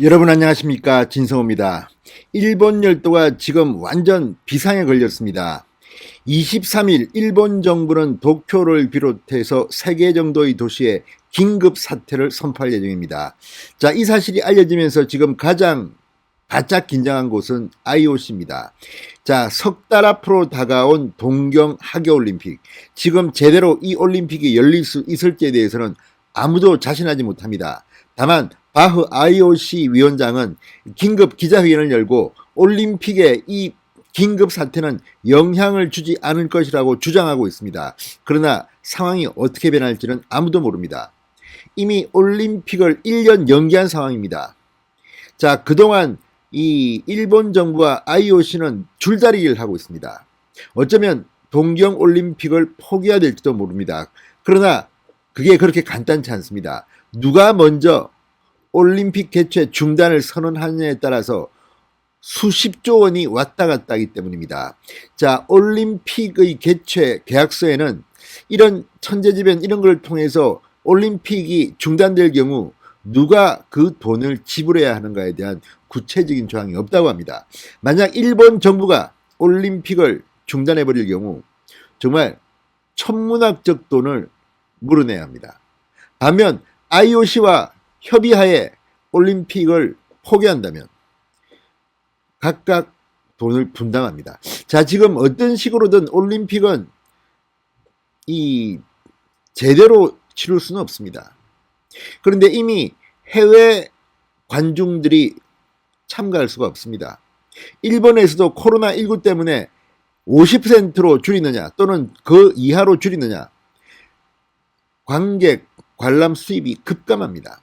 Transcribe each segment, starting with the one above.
여러분 안녕하십니까, 진성호입니다. 일본 열도가 지금 완전 비상에 걸렸습니다. 23일 일본 정부는 도쿄를 비롯해서 3개 정도의 도시에 긴급 사태를 선포할 예정입니다. 자, 이 사실이 알려지면서 지금 가장 바짝 긴장한 곳은 IOC입니다. 자, 석 달 앞으로 다가온 동경 하계올림픽. 지금 제대로 이 올림픽이 열릴 수 있을지에 대해서는 아무도 자신하지 못합니다. 다만 바흐 IOC 위원장은 긴급 기자회견을 열고 올림픽에 이 긴급 사태는 영향을 주지 않을 것이라고 주장하고 있습니다. 그러나 상황이 어떻게 변할지는 아무도 모릅니다. 이미 올림픽을 1년 연기한 상황입니다. 자, 그동안 이 일본 정부와 IOC는 줄다리기를 하고 있습니다. 어쩌면 동경 올림픽을 포기해야 될지도 모릅니다. 그러나 그게 그렇게 간단치 않습니다. 누가 먼저 올림픽 개최 중단을 선언하느냐에 따라서 수십조 원이 왔다 갔다 하기 때문입니다. 자, 올림픽의 개최 계약서에는 이런 천재지변 이런 걸 통해서 올림픽이 중단될 경우 누가 그 돈을 지불해야 하는가에 대한 구체적인 조항이 없다고 합니다. 만약 일본 정부가 올림픽을 중단해버릴 경우 정말 천문학적 돈을 물어내야 합니다. 반면 IOC와 협의하에 올림픽을 포기한다면 각각 돈을 분담합니다. 자, 지금 어떤 식으로든 올림픽은 이 제대로 치룰 수는 없습니다. 그런데 이미 해외 관중들이 참가할 수가 없습니다. 일본에서도 코로나19 때문에 50%로 줄이느냐 또는 그 이하로 줄이느냐 관객 관람 수입이 급감합니다.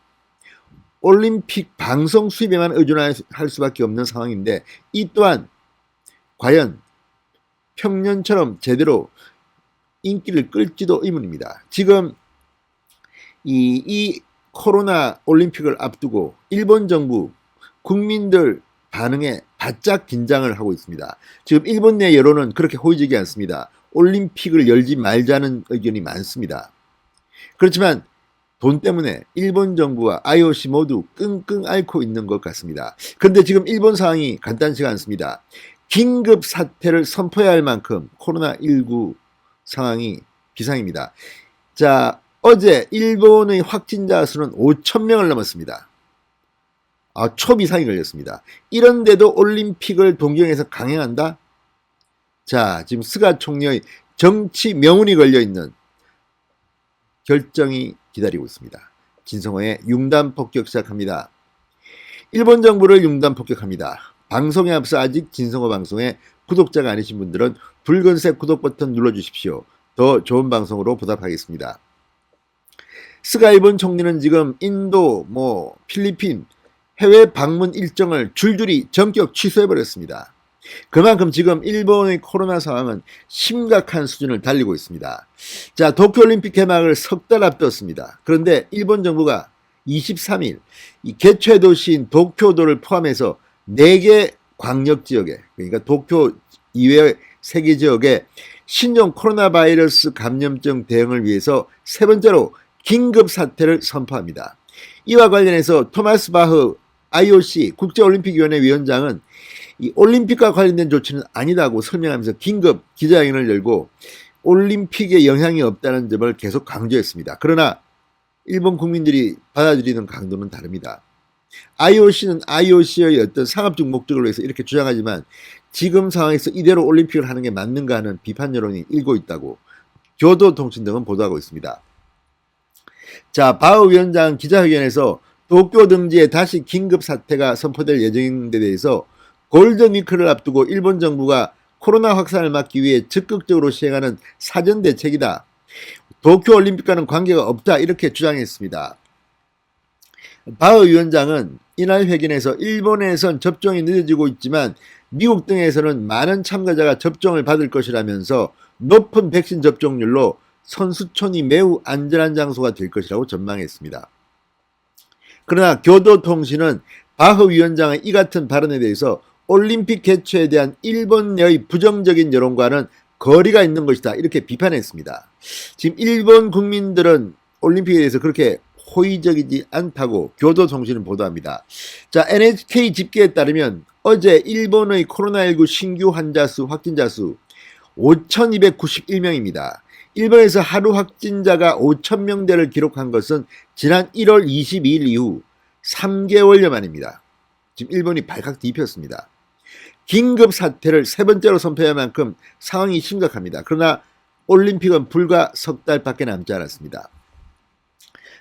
올림픽 방송 수입에만 의존할 수밖에 없는 상황인데 이 또한 과연 평년처럼 제대로 인기를 끌지도 의문입니다. 지금 이 코로나 올림픽을 앞두고 일본 정부 국민들 반응에 바짝 긴장을 하고 있습니다. 지금 일본 내 여론은 그렇게 호의적이 않습니다. 올림픽을 열지 말자는 의견이 많습니다. 그렇지만 돈 때문에 일본 정부와 IOC 모두 끙끙 앓고 있는 것 같습니다. 그런데 지금 일본 상황이 간단치가 않습니다. 긴급 사태를 선포해야 할 만큼 코로나19 상황이 비상입니다. 자, 어제 일본의 확진자 수는 5,000명을 넘었습니다. 초비상이 걸렸습니다. 이런데도 올림픽을 동경에서 강행한다? 자, 지금 스가 총리의 정치 명운이 걸려있는 결정이 기다리고 있습니다. 진성호의 융단 폭격 시작합니다. 일본 정부를 융단 폭격합니다. 방송에 앞서 아직 진성호 방송에 구독자가 아니신 분들은 붉은색 구독 버튼 눌러주십시오. 더 좋은 방송으로 보답하겠습니다. 스가 일본 총리는 지금 인도, 필리핀 해외 방문 일정을 줄줄이 전격 취소해버렸습니다. 그만큼 지금 일본의 코로나 상황은 심각한 수준을 달리고 있습니다. 자, 도쿄올림픽 개막을 석 달 앞두었습니다. 그런데 일본 정부가 23일 이 개최 도시인 도쿄도를 포함해서 4개 광역지역에, 그러니까 도쿄 이외의 3개 지역에 신종 코로나 바이러스 감염증 대응을 위해서 세 번째로 긴급 사태를 선포합니다. 이와 관련해서 토마스 바흐 IOC 국제올림픽위원회 위원장은 이 올림픽과 관련된 조치는 아니다고 설명하면서 긴급 기자회견을 열고 올림픽에 영향이 없다는 점을 계속 강조했습니다. 그러나 일본 국민들이 받아들이는 강도는 다릅니다. IOC는 IOC의 어떤 상업적 목적을 위해서 이렇게 주장하지만 지금 상황에서 이대로 올림픽을 하는 게 맞는가 하는 비판 여론이 일고 있다고 교도통신 등은 보도하고 있습니다. 자, 바흐 위원장 기자회견에서 도쿄 등지에 다시 긴급 사태가 선포될 예정인 데 대해서 골든위크를 앞두고 일본 정부가 코로나 확산을 막기 위해 적극적으로 시행하는 사전 대책이다. 도쿄올림픽과는 관계가 없다. 이렇게 주장했습니다. 바흐 위원장은 이날 회견에서 일본에선 접종이 늦어지고 있지만 미국 등에서는 많은 참가자가 접종을 받을 것이라면서 높은 백신 접종률로 선수촌이 매우 안전한 장소가 될 것이라고 전망했습니다. 그러나 교도통신은 바흐 위원장의 이 같은 발언에 대해서 올림픽 개최에 대한 일본 내의 부정적인 여론과는 거리가 있는 것이다. 이렇게 비판했습니다. 지금 일본 국민들은 올림픽에 대해서 그렇게 호의적이지 않다고 교도통신은 보도합니다. 자, NHK 집계에 따르면 어제 일본의 코로나19 신규 환자 수, 확진자 수 5,291명입니다. 일본에서 하루 확진자가 5,000명대를 기록한 것은 지난 1월 22일 이후 3개월여 만입니다. 지금 일본이 발칵 뒤집혔습니다. 긴급 사태를 세 번째로 선포할 만큼 상황이 심각합니다. 그러나 올림픽은 불과 석 달밖에 남지 않았습니다.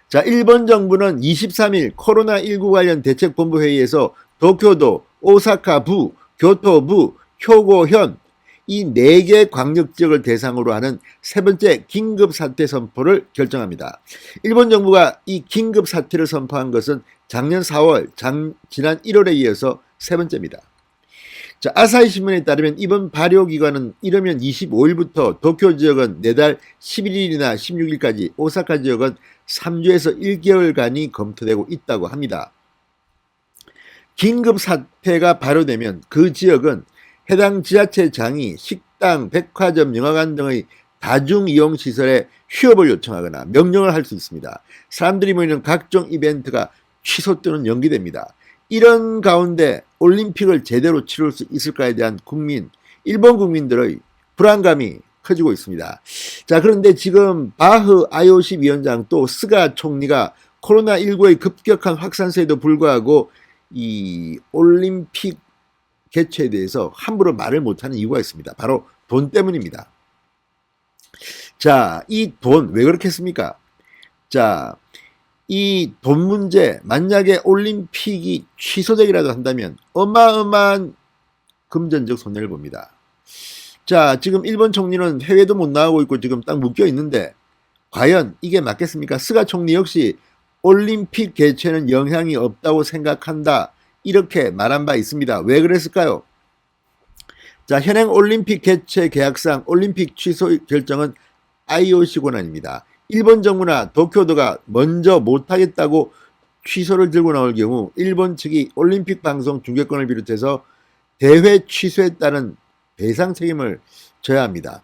자, 일본 정부는 23일 코로나19 관련 대책본부 회의에서 도쿄도, 오사카부, 교토부, 효고현 이 4개 광역지역을 대상으로 하는 세 번째 긴급사태 선포를 결정합니다. 일본 정부가 이 긴급사태를 선포한 것은 작년 4월, 지난 1월에 이어서 세 번째입니다. 자, 아사히 신문에 따르면 이번 발효기간은 이르면 25일부터 도쿄 지역은 내달 11일이나 16일까지, 오사카 지역은 3주에서 1개월간이 검토되고 있다고 합니다. 긴급사태가 발효되면 그 지역은 해당 지자체장이 식당, 백화점, 영화관 등의 다중이용시설에 휴업을 요청하거나 명령을 할 수 있습니다. 사람들이 모이는 각종 이벤트가 취소 또는 연기됩니다. 이런 가운데 올림픽을 제대로 치룰 수 있을까에 대한 일본 국민들의 불안감이 커지고 있습니다. 자, 그런데 지금 바흐 IOC 위원장 또 스가 총리가 코로나19의 급격한 확산세에도 불구하고 이 올림픽 개최에 대해서 함부로 말을 못하는 이유가 있습니다. 바로 돈 때문입니다. 자, 이 돈 왜 그렇겠습니까? 자, 이 돈 문제, 만약에 올림픽이 취소되기라도 한다면 어마어마한 금전적 손해를 봅니다. 자, 지금 일본 총리는 해외도 못 나가고 있고 지금 딱 묶여 있는데 과연 이게 맞겠습니까? 스가 총리 역시 올림픽 개최는 영향이 없다고 생각한다, 이렇게 말한 바 있습니다. 왜 그랬을까요? 자, 현행 올림픽 개최 계약상 올림픽 취소 결정은 IOC 권한입니다. 일본 정부나 도쿄도가 먼저 못하겠다고 취소를 들고 나올 경우 일본 측이 올림픽 방송 중계권을 비롯해서 대회 취소에 따른 배상 책임을 져야 합니다.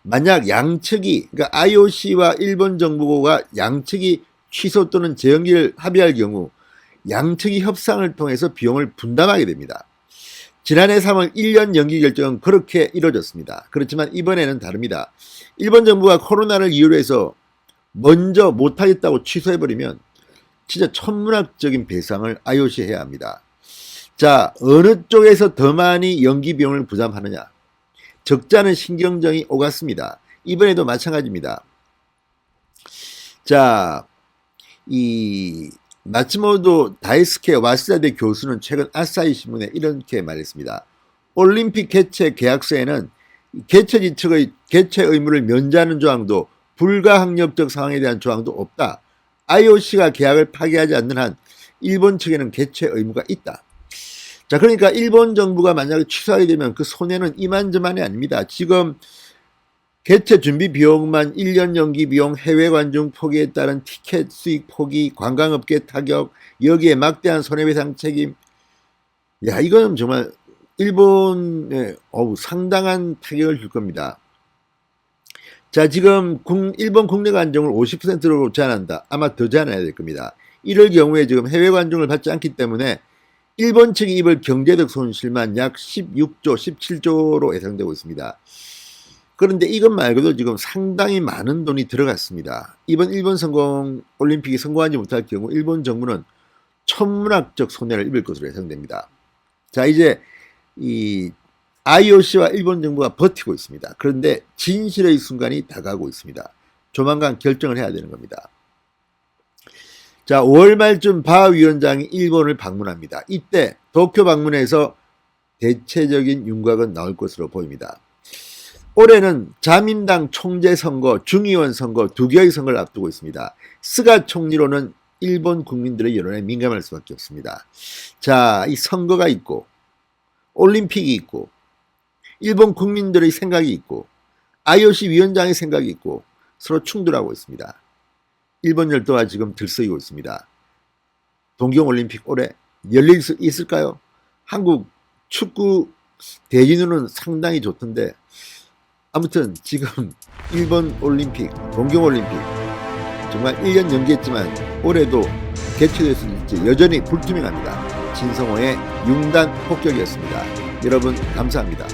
만약 양측이, 그러니까 IOC와 일본 정부가 양측이 취소 또는 재연기를 합의할 경우 양측이 협상을 통해서 비용을 분담하게 됩니다. 지난해 3월 1년 연기 결정은 그렇게 이루어졌습니다. 그렇지만 이번에는 다릅니다. 일본 정부가 코로나를 이유로 해서 먼저 못하겠다고 취소해버리면 진짜 천문학적인 배상을 IOC 해야 합니다. 자, 어느 쪽에서 더 많이 연기 비용을 부담하느냐. 적자는 신경전이 오갔습니다. 이번에도 마찬가지입니다. 자, 이 마츠모토 다이스케 와시다대 교수는 최근 아사히 신문에 이렇게 말했습니다. 올림픽 개최 계약서에는 개최지 측의 개최 의무를 면제하는 조항도, 불가항력적 상황에 대한 조항도 없다. IOC가 계약을 파기하지 않는 한 일본 측에는 개최 의무가 있다. 자, 그러니까 일본 정부가 만약에 취소하게 되면 그 손해는 이만저만이 아닙니다. 지금 개최 준비 비용만 1년 연기 비용, 해외 관중 포기에 따른 티켓 수익 포기, 관광업계 타격, 여기에 막대한 손해배상 책임. 야, 이거는 정말 일본에 상당한 타격을 줄 겁니다. 자, 지금 일본 국내 관중을 50%로 제한한다. 아마 더 제한해야 될 겁니다. 이럴 경우에 지금 해외 관중을 받지 않기 때문에 일본 측이 입을 경제적 손실만 약 16조, 17조로 예상되고 있습니다. 그런데 이것 말고도 지금 상당히 많은 돈이 들어갔습니다. 이번 일본 올림픽이 성공하지 못할 경우 일본 정부는 천문학적 손해를 입을 것으로 예상됩니다. 자, 이제 이 IOC와 일본 정부가 버티고 있습니다. 그런데 진실의 순간이 다가오고 있습니다. 조만간 결정을 해야 되는 겁니다. 자, 5월 말쯤 바 위원장이 일본을 방문합니다. 이때 도쿄 방문에서 대체적인 윤곽은 나올 것으로 보입니다. 올해는 자민당 총재 선거, 중의원 선거 2개의 선거를 앞두고 있습니다. 스가 총리로는 일본 국민들의 여론에 민감할 수밖에 없습니다. 자, 이 선거가 있고 올림픽이 있고 일본 국민들의 생각이 있고 IOC 위원장의 생각이 있고 서로 충돌하고 있습니다. 일본 열도가 지금 들썩이고 있습니다. 동경올림픽 올해 열릴 수 있을까요? 한국 축구 대진우는 상당히 좋던데 아무튼 지금 일본 올림픽, 동경올림픽 정말 1년 연기했지만 올해도 개최됐을지 여전히 불투명합니다. 진성호의 융단 폭격이었습니다. 여러분 감사합니다.